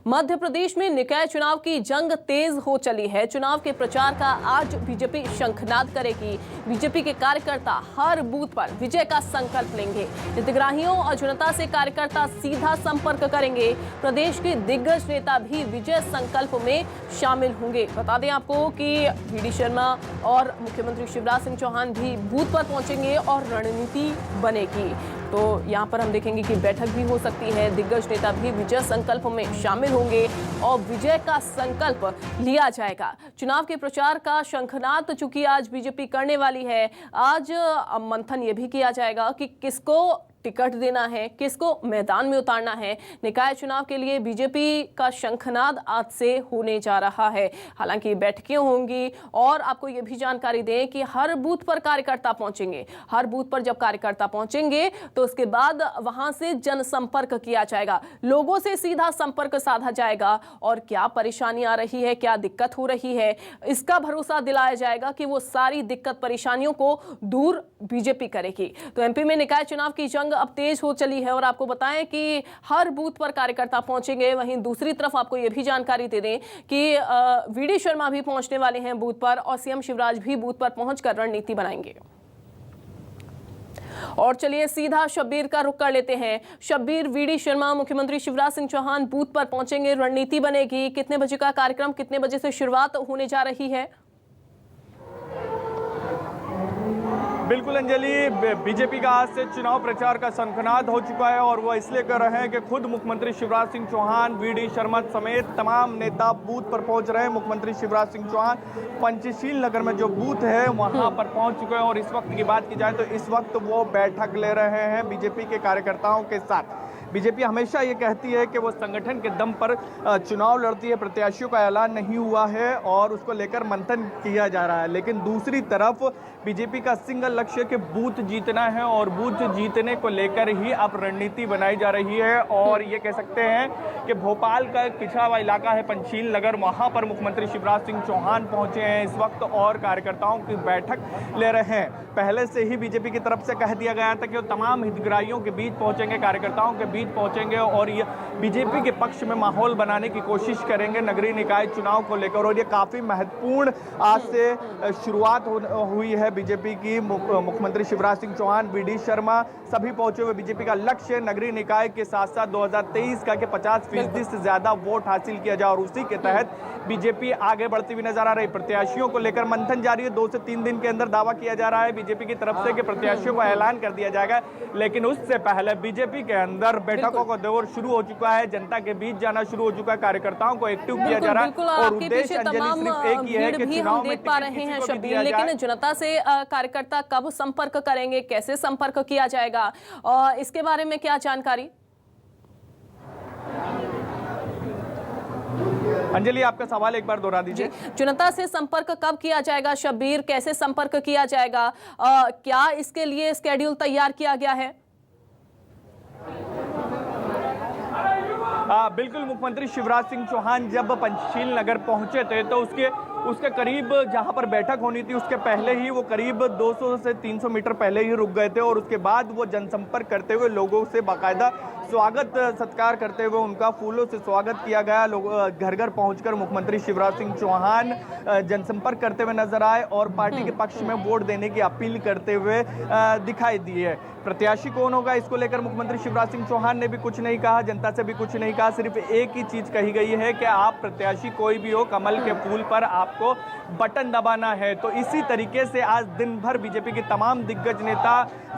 मध्य प्रदेश में निकाय चुनाव की जंग तेज हो चली है। चुनाव के प्रचार का आज बीजेपी शंखनाद करेगी। बीजेपी के कार्यकर्ता हर बूथ पर विजय का संकल्प लेंगे। हितग्राहियों और जनता से कार्यकर्ता सीधा संपर्क करेंगे। प्रदेश के दिग्गज नेता भी विजय संकल्प में शामिल होंगे। बता दें आपको कि वी.डी. शर्मा और मुख्यमंत्री शिवराज सिंह चौहान भी बूथ पर पहुंचेंगे और रणनीति बनेगी। तो यहाँ पर हम देखेंगे कि बैठक भी हो सकती है। दिग्गज नेता भी विजय संकल्प में शामिल होंगे और विजय का संकल्प लिया जाएगा। चुनाव के प्रचार का शंखनाद चूंकि आज बीजेपी करने वाली है, आज मंथन ये भी किया जाएगा कि किसको टिकट देना है, किसको मैदान में उतारना है। निकाय चुनाव के लिए बीजेपी का शंखनाद आज से होने जा रहा है। हालांकि बैठकें होंगी और आपको ये भी जानकारी दें कि हर बूथ पर कार्यकर्ता पहुंचेंगे। हर बूथ पर जब कार्यकर्ता पहुंचेंगे तो उसके बाद वहां से जनसंपर्क किया जाएगा, लोगों से सीधा संपर्क साधा जाएगा और क्या परेशानी आ रही है, क्या दिक्कत हो रही है, इसका भरोसा दिलाया जाएगा कि वो सारी दिक्कत परेशानियों को दूर बीजेपी करेगी। तो एमपी में निकाय चुनाव की जंग अब तेज हो चली है और आपको बताएं कि हर बूथ पर कार्यकर्ता पहुंचेंगे। वहीं दूसरी तरफ आपको यह भी जानकारी दे दें कि वी.डी. शर्मा भी पहुंचने वाले हैं बूथ पर और सीएम शिवराज भी बूथ पर पहुंचकर रणनीति बनाएंगे। और चलिए सीधा शब्बीर का रुख कर लेते हैं। शब्बीर, वी.डी. शर्मा, मुख्यमंत्री शिवराज सिंह चौहान बूथ पर पहुंचेंगे, रणनीति बनेगी। कितने बजे का कार्यक्रम, कितने बजे से शुरुआत होने जा रही है? बिल्कुल अंजलि, बीजेपी का आज से चुनाव प्रचार का शंखनाद हो चुका है और वो इसलिए कर रहे हैं कि खुद मुख्यमंत्री शिवराज सिंह चौहान, वी.डी. शर्मा समेत तमाम नेता बूथ पर पहुंच रहे हैं। मुख्यमंत्री शिवराज सिंह चौहान पंचशील नगर में जो बूथ है वहां पर पहुंच चुके हैं और इस वक्त की बात की जाए तो इस वक्त वो बैठक ले रहे हैं बीजेपी के कार्यकर्ताओं के साथ। बीजेपी हमेशा ये कहती है कि वो संगठन के दम पर चुनाव लड़ती है, प्रत्याशियों का ऐलान नहीं हुआ है और उसको लेकर मंथन किया जा रहा है। लेकिन दूसरी तरफ बीजेपी का सिंगल लक्ष्य कि बूथ जीतना है और बूथ जीतने को लेकर ही अब रणनीति बनाई जा रही है। और ये कह सकते हैं कि भोपाल का एक पिछड़ा हुआ इलाका है पंचशील नगर, वहाँ पर मुख्यमंत्री शिवराज सिंह चौहान पहुंचे हैं इस वक्त और कार्यकर्ताओं की बैठक ले रहे हैं। पहले से ही बीजेपी की तरफ से कह दिया गया था कि वो तमाम हितग्राहियों के बीच पहुंचेंगे, कार्यकर्ताओं के बीच पहुंचेंगे और ये बीजेपी के पक्ष में माहौल बनाने की कोशिश करेंगे नगरीय निकाय चुनाव को लेकर। और ये काफी महत्वपूर्ण आज से शुरुआत हुई है बीजेपी की। मुख्यमंत्री शिवराज सिंह चौहान, वी.डी. शर्मा सभी पहुंचे हुए। बीजेपी का लक्ष्य नगरीय निकाय के साथ साथ 2023 का के 50% से ज्यादा वोट हासिल किया जाए और उसी के तहत बीजेपी आगे बढ़ती हुई नजर आ रही। प्रत्याशियों को लेकर मंथन जारी है। 2 से 3 दिन के अंदर दावा किया जा रहा है बीजेपी की तरफ से कि प्रत्याशियों का ऐलान कर दिया जाएगा। लेकिन उससे पहले बीजेपी के अंदर बैठकों का दौर शुरू हो चुका है, जनता के बीच जाना शुरू हो चुका है, कार्यकर्ताओं को एक्टिव किया जा रहा है और उद्देश्य अंजलि सिर्फ एक ही है कि चुनाव में पा रहे हैं शब्बीर, लेकिन जनता से कार्यकर्ता कब संपर्क करेंगे, कैसे संपर्क किया जाएगा, इसके बारे में क्या जानकारी? अंजलि, आपका सवाल एक बार दोहरा दीजिए। जनता से संपर्क कब किया जाएगा शब्बीर, कैसे संपर्क किया जाएगा, क्या इसके लिए स्केड्यूल तैयार किया गया है? बिल्कुल, मुख्यमंत्री शिवराज सिंह चौहान जब पंचशील नगर पहुंचे थे तो उसके करीब जहां पर बैठक होनी थी उसके पहले ही वो करीब 200 से 300 मीटर पहले ही रुक गए थे और उसके बाद वो जनसंपर्क करते हुए लोगों से बाकायदा स्वागत सत्कार करते हुए उनका फूलों से स्वागत किया गया। लोग घर घर पहुंचकर मुख्यमंत्री शिवराज सिंह चौहान जनसंपर्क करते हुए नजर आए और पार्टी के पक्ष में वोट देने की अपील करते हुए दिखाई दी है। प्रत्याशी कौन होगा इसको लेकर मुख्यमंत्री शिवराज सिंह चौहान ने भी कुछ नहीं कहा, जनता से भी कुछ नहीं कहा। सिर्फ एक ही चीज कही गई है कि आप प्रत्याशी कोई भी हो, कमल के फूल पर आपको बटन दबाना है। तो इसी तरीके से आज दिन भर बीजेपी के तमाम दिग्गज नेता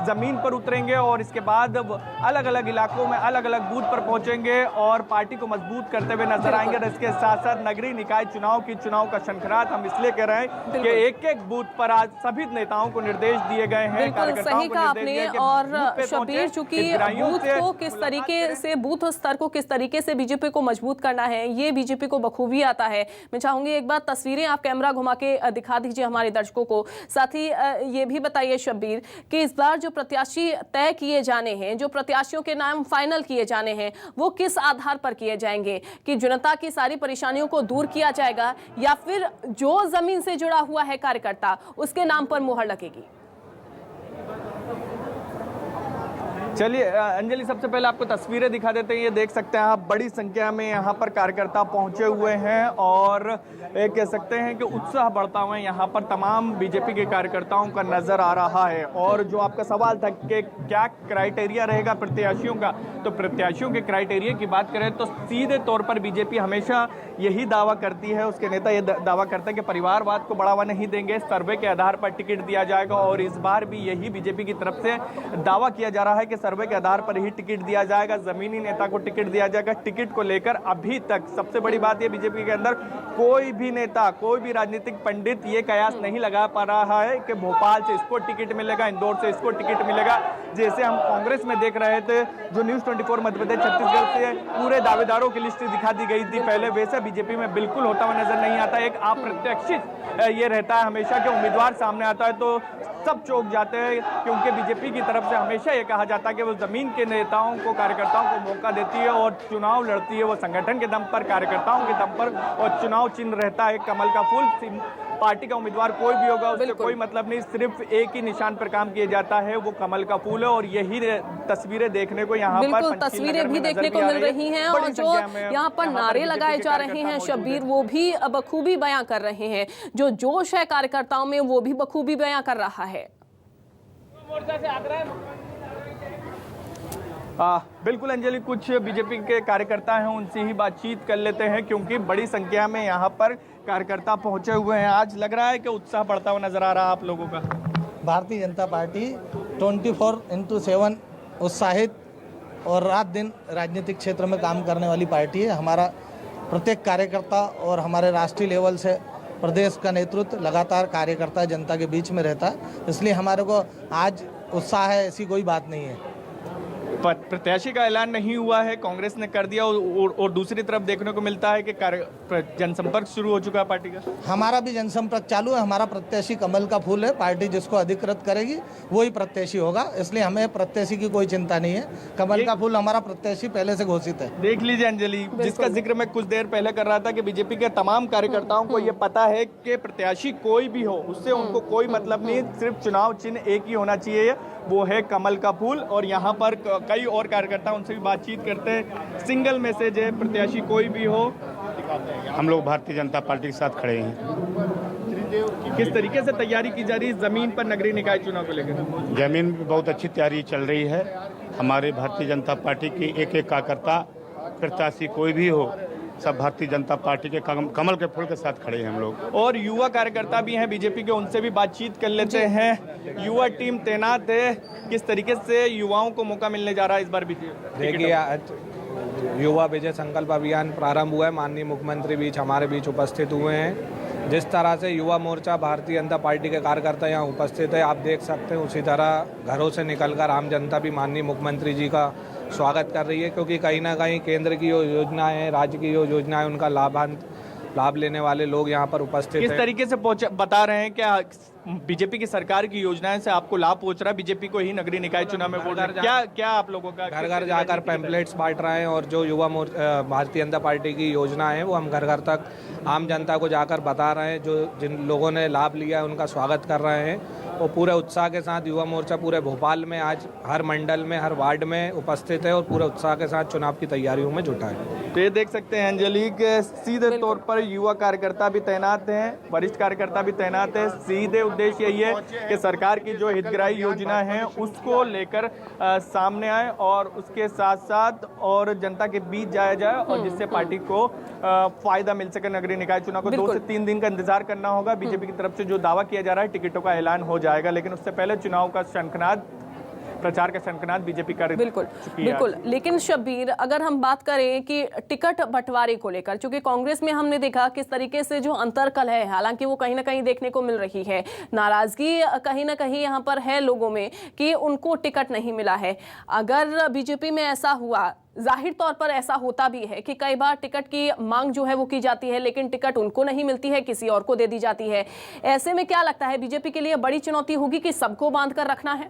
जमीन पर उतरेंगे और इसके बाद अलग अलग इलाकों में अलग अलग बूथ पर पहुंचेंगे और पार्टी को मजबूत करते हुए नजर आएंगे। और इसके साथ साथ नगरीय निकाय चुनाव का शंखनाद हम इसलिए कह रहे हैं कि एक एक बूथ पर आज सभी नेताओं को निर्देश दिए गए हैं, कार्यकर्ताओं को निर्देश दिए गए। और शब्बीर, चूंकि बूथ को किस तरीके से, बूथ स्तर को किस तरीके से बीजेपी को मजबूत करना है ये बीजेपी को बखूबी आता है। मैं चाहूंगी एक बार तस्वीरें आप कैमरा घुमा के दिखा दीजिए हमारे दर्शकों को। साथ ही ये भी बताइए शब्बीर कि इस बार जो प्रत्याशी तय किए जाने हैं, जो प्रत्याशियों के नाम फाइनल किए जाने हैं, वो किस आधार पर किए जाएंगे? कि जनता की सारी परेशानियों को दूर किया जाएगा या फिर जो जमीन से जुड़ा हुआ है कार्यकर्ता उसके नाम पर मुहर लगेगी? चलिए अंजलि, सबसे पहले आपको तस्वीरें दिखा देते हैं। ये देख सकते हैं आप, बड़ी संख्या में यहाँ पर कार्यकर्ता पहुंचे हुए हैं और कह सकते हैं कि उत्साह बढ़ता हुआ यहाँ पर तमाम बीजेपी के कार्यकर्ताओं का नजर आ रहा है। और जो आपका सवाल था कि क्या क्राइटेरिया रहेगा प्रत्याशियों का, तो प्रत्याशियों के क्राइटेरिया की बात करें तो सीधे तौर पर बीजेपी हमेशा यही दावा करती है, उसके नेता ये दावा करते हैं कि परिवारवाद को बढ़ावा नहीं देंगे, सर्वे के आधार पर टिकट दिया जाएगा। और इस बार भी यही बीजेपी की तरफ से दावा किया जा रहा है कि सर्वे के आधार पर ही टिकट दिया जाएगा, जमीनी नेता को टिकट दिया जाएगा। टिकट को लेकर अभी तक सबसे बड़ी बात यह बीजेपी के अंदर कोई भी नेता, कोई भी राजनीतिक पंडित ये कयास नहीं लगा पा रहा है कि भोपाल से इसको टिकट मिलेगा, इंदौर से इसको टिकट मिलेगा। जैसे हम कांग्रेस में देख रहे थे, जो न्यूज़ 24 मध्य प्रदेश छत्तीसगढ़ से पूरे दावेदारों की लिस्ट दिखा दी गई थी पहले, वैसा बीजेपी में बिल्कुल होता हुआ नजर नहीं आता। एक अप्रत्याशित ये रहता है हमेशा कि उम्मीदवार सामने आता है तो सब चौंक जाते हैं, क्योंकि बीजेपी की तरफ से हमेशा ये कहा जाता है कि वो जमीन के नेताओं को, कार्यकर्ताओं को मौका देती है और चुनाव लड़ती है वो संगठन के दम पर, कार्यकर्ताओं के दम पर। और चुनाव चिन्ह रहता है कमल का फूल। पार्टी का उम्मीदवार कोई भी होगा उससे कोई मतलब नहीं, सिर्फ एक ही निशान पर काम किया जाता है, वो कमल का फूल है। और यही तस्वीरें देखने को यहाँ पर तस्वीरें भी देखने को मिल रही हैं और जो यहाँ पर नारे लगाए जा रहे हैं शब्बीर, वो भी बखूबी बयां कर रहे हैं। जो जोश है कार्यकर्ताओं में वो भी बखूबी बयां कर रहा है। बिल्कुल अंजलि, कुछ बीजेपी के कार्यकर्ता हैं, उनसे ही बातचीत कर लेते हैं, क्योंकि बड़ी संख्या में यहाँ पर कार्यकर्ता पहुंचे हुए हैं। आज लग रहा है कि उत्साह बढ़ता हुआ नजर आ रहा है आप लोगों का। भारतीय जनता पार्टी 24/7 उत्साहित और रात दिन राजनीतिक क्षेत्र में काम करने वाली पार्टी है। हमारा प्रत्येक कार्यकर्ता और हमारे राष्ट्रीय लेवल से प्रदेश का नेतृत्व लगातार कार्यकर्ता जनता के बीच में रहता है, इसलिए हमारे को आज उत्साह है, ऐसी कोई बात नहीं है। प्रत्याशी का ऐलान नहीं हुआ है, कांग्रेस ने कर दिया और दूसरी तरफ देखने को मिलता है कि जनसंपर्क शुरू हो चुका है पार्टी का। हमारा भी जनसंपर्क चालू है। हमारा प्रत्याशी कमल का फूल है। पार्टी जिसको अधिकृत करेगी वही प्रत्याशी होगा, इसलिए हमें प्रत्याशी की कोई चिंता नहीं है। कमल का फूल हमारा प्रत्याशी पहले से घोषित है। देख लीजिए अंजलि, जिसका जिक्र मैं कुछ देर पहले कर रहा था कि बीजेपी के तमाम कार्यकर्ताओं को यह पता है कि प्रत्याशी कोई भी हो उससे उनको कोई मतलब नहीं, सिर्फ चुनाव चिन्ह एक ही होना चाहिए, वो है कमल का फूल। और यहाँ पर कई और कार्यकर्ता, उनसे भी बातचीत करते हैं। सिंगल मैसेज है, प्रत्याशी कोई भी हो, हम लोग भारतीय जनता पार्टी के साथ खड़े हैं। किस तरीके से तैयारी की जा रही है जमीन पर नगरीय निकाय चुनाव को लेकर? जमीन में बहुत अच्छी तैयारी चल रही है। हमारे भारतीय जनता पार्टी की एक एक कार्यकर्ता, प्रत्याशी कोई भी हो, सब भारतीय जनता पार्टी के कमल के फूल के साथ खड़े हैं हम लोग। और युवा कार्यकर्ता भी हैं बीजेपी के, उनसे भी बातचीत कर लेते हैं। युवा टीम तैनात है, किस तरीके से युवाओं को मौका मिलने जा रहा है इस बार बीजेपी? देखिए, आज युवा विजय संकल्प अभियान प्रारंभ हुआ है। माननीय मुख्यमंत्री बीच हमारे बीच उपस्थित हुए हैं। जिस तरह से युवा मोर्चा भारतीय जनता पार्टी के कार्यकर्ता यहाँ उपस्थित है, आप देख सकते हैं, उसी तरह घरों से निकलकर आम जनता भी माननीय मुख्यमंत्री जी का स्वागत कर रही है, क्योंकि कहीं ना कहीं केंद्र की जो योजनाएं हैं, राज्य की जो योजनाएं, उनका लाभ लेने वाले लोग यहाँ पर उपस्थित हैं। किस तरीके से बता रहे हैं क्या बीजेपी की सरकार की योजनाएं से आपको लाभ पहुंच रहा है? बीजेपी को ही नगरीय निकाय चुनाव में वोट क्या आप लोगों का घर घर जाकर पैम्पलेट्स बांट रहे हैं और जो युवा भारतीय जनता पार्टी की योजना है वो हम घर घर तक आम जनता को जाकर बता रहे हैं। जो जिन लोगों ने लाभ लिया है उनका स्वागत कर रहे हैं। वो पूरे उत्साह के साथ युवा मोर्चा पूरे भोपाल में आज हर मंडल में, हर वार्ड में उपस्थित है और पूरे उत्साह के साथ चुनाव की तैयारियों में जुटा है। तो ये देख सकते हैं अंजलि के सीधे तौर पर युवा कार्यकर्ता भी तैनात हैं, वरिष्ठ कार्यकर्ता भी तैनात है। सीधे उद्देश्य यही है कि सरकार की जो हितग्राही योजना है उसको लेकर सामने आए और उसके साथ साथ और जनता के बीच जाया जाए और जिससे पार्टी को फायदा मिल सके। नगरीय निकाय चुनाव को 2 से 3 दिन का इंतजार करना होगा। बीजेपी की तरफ से जो दावा किया जा रहा है टिकटों का ऐलान हो जाएगा, लेकिन उससे पहले चुनाव का शंखनाद, प्रचार का शंखनाद बीजेपी कर बिल्कुल। लेकिन शब्बीर, अगर हम बात करें कि टिकट बंटवारे को लेकर, क्योंकि कांग्रेस में हमने देखा किस तरीके से जो अंतरकल है, हालांकि वो कहीं ना कहीं देखने को मिल रही है, नाराजगी कहीं ना कहीं यहाँ पर है लोगों में कि उनको टिकट नहीं मिला है। अगर बीजेपी में ऐसा हुआ, जाहिर तौर पर ऐसा होता भी है कि कई बार टिकट की मांग जो है वो की जाती है, लेकिन टिकट उनको नहीं मिलती है, किसी और को दे दी जाती है। ऐसे में क्या लगता है बीजेपी के लिए बड़ी चुनौती होगी कि सबको बांध कर रखना है?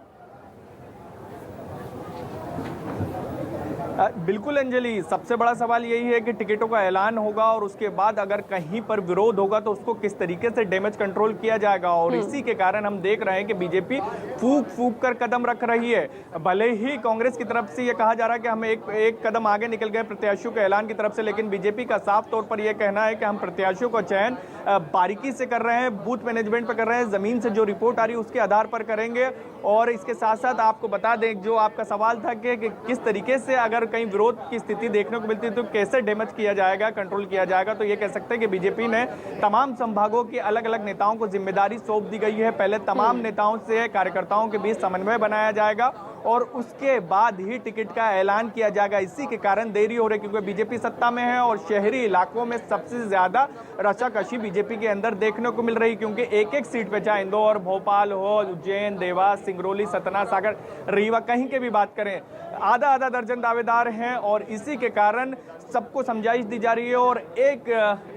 बिल्कुल अंजलि, सबसे बड़ा सवाल यही है कि टिकटों का ऐलान होगा और उसके बाद अगर कहीं पर विरोध होगा तो उसको किस तरीके से डैमेज कंट्रोल किया जाएगा। और इसी के कारण हम देख रहे हैं कि बीजेपी फूंक फूंक कर कदम रख रही है। भले ही कांग्रेस की तरफ से ये कहा जा रहा है कि हम एक कदम आगे निकल गए प्रत्याशियों के ऐलान की तरफ से, लेकिन बीजेपी का साफ तौर पर यह कहना है कि हम प्रत्याशियों का चयन बारीकी से कर रहे हैं, बूथ मैनेजमेंट पर कर रहे हैं, जमीन से जो रिपोर्ट आ रही है उसके आधार पर करेंगे। और इसके साथ साथ आपको बता दें, जो आपका सवाल था कि किस तरीके से अगर कहीं विरोध की स्थिति देखने को मिलती है तो कैसे डैमेज किया जाएगा, कंट्रोल किया जाएगा, तो ये कह सकते हैं कि बीजेपी ने तमाम संभागों के अलग अलग नेताओं को जिम्मेदारी सौंप दी गई है। पहले तमाम नेताओं से कार्यकर्ताओं के बीच समन्वय बनाया जाएगा और उसके बाद ही टिकट का ऐलान किया जाएगा। इसी के कारण देरी हो रही है क्योंकि बीजेपी सत्ता में है और शहरी इलाकों में सबसे ज्यादा रचाकशी बीजेपी के अंदर देखने को मिल रही, क्योंकि एक एक सीट पे चाहे इंदौर, भोपाल हो, उज्जैन, देवास, सिंगरौली, सतना, सागर, रीवा, कहीं के भी बात करें, आधा आधा दर्जन दावेदार हैं और इसी के कारण सबको समझाइश दी जा रही है और एक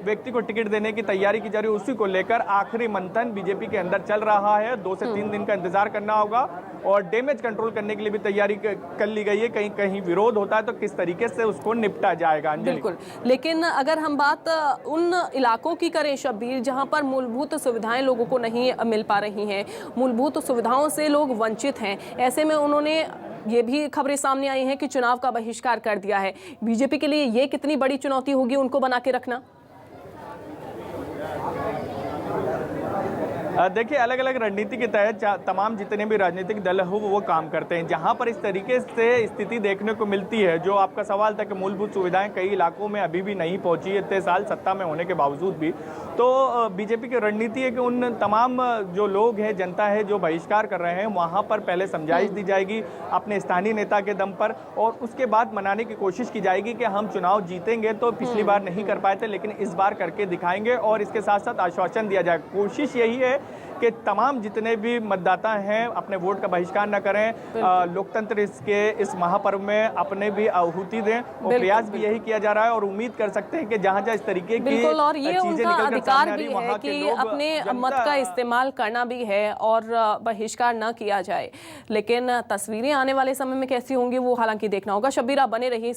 व्यक्ति को टिकट देने की तैयारी की जा रही है। उसी को लेकर आखिरी मंथन बीजेपी के अंदर चल रहा है। 2 से 3 दिन का इंतजार करना होगा और डैमेज कंट्रोल करने के लिए भी तैयारी कर ली गई है। कहीं कहीं विरोध होता है तो किस तरीके से उसको निपटा जाएगा। बिल्कुल, लेकिन अगर हम बात उन इलाकों की करें शब्बीर, जहां पर मूलभूत सुविधाएं लोगों को नहीं मिल पा रही हैं, मूलभूत सुविधाओं से लोग वंचित हैं, ऐसे में उन्होंने ये भी खबरें सामने आई हैं कि चुनाव का बहिष्कार कर दिया है। बीजेपी के लिए ये कितनी बड़ी चुनौती होगी उनको बना के रखना? देखिए, अलग अलग रणनीति के तहत तमाम जितने भी राजनीतिक दल हो वो काम करते हैं। जहां पर इस तरीके से स्थिति देखने को मिलती है, जो आपका सवाल था कि मूलभूत सुविधाएं कई इलाकों में अभी भी नहीं पहुंची है इतने साल सत्ता में होने के बावजूद भी, तो बीजेपी की रणनीति है कि उन तमाम जो लोग हैं, जनता है जो बहिष्कार कर रहे हैं, वहां पर पहले समझाइश दी जाएगी अपने स्थानीय नेता के दम पर और उसके बाद मनाने की कोशिश की जाएगी कि हम चुनाव जीतेंगे। तो पिछली बार नहीं कर पाए थे लेकिन इस बार करके दिखाएंगे और इसके साथ साथ आश्वासन दिया जाएगा। कोशिश यही है कि तमाम जितने भी मतदाता हैं अपने वोट का बहिष्कार न करें, लोकतंत्र इस महापर्व में अपने भी आहुति दें और प्रयास भी यही किया जा रहा है और उम्मीद कर सकते हैं कि जहां जहां इस तरीके की और ये उनका अधिकार भी है कि अपने मत का इस्तेमाल करना भी है और बहिष्कार न किया जाए। लेकिन तस्वीरें आने वाले समय में कैसी होंगी वो हालांकि देखना होगा। शब्बीर, आप बने रहिए।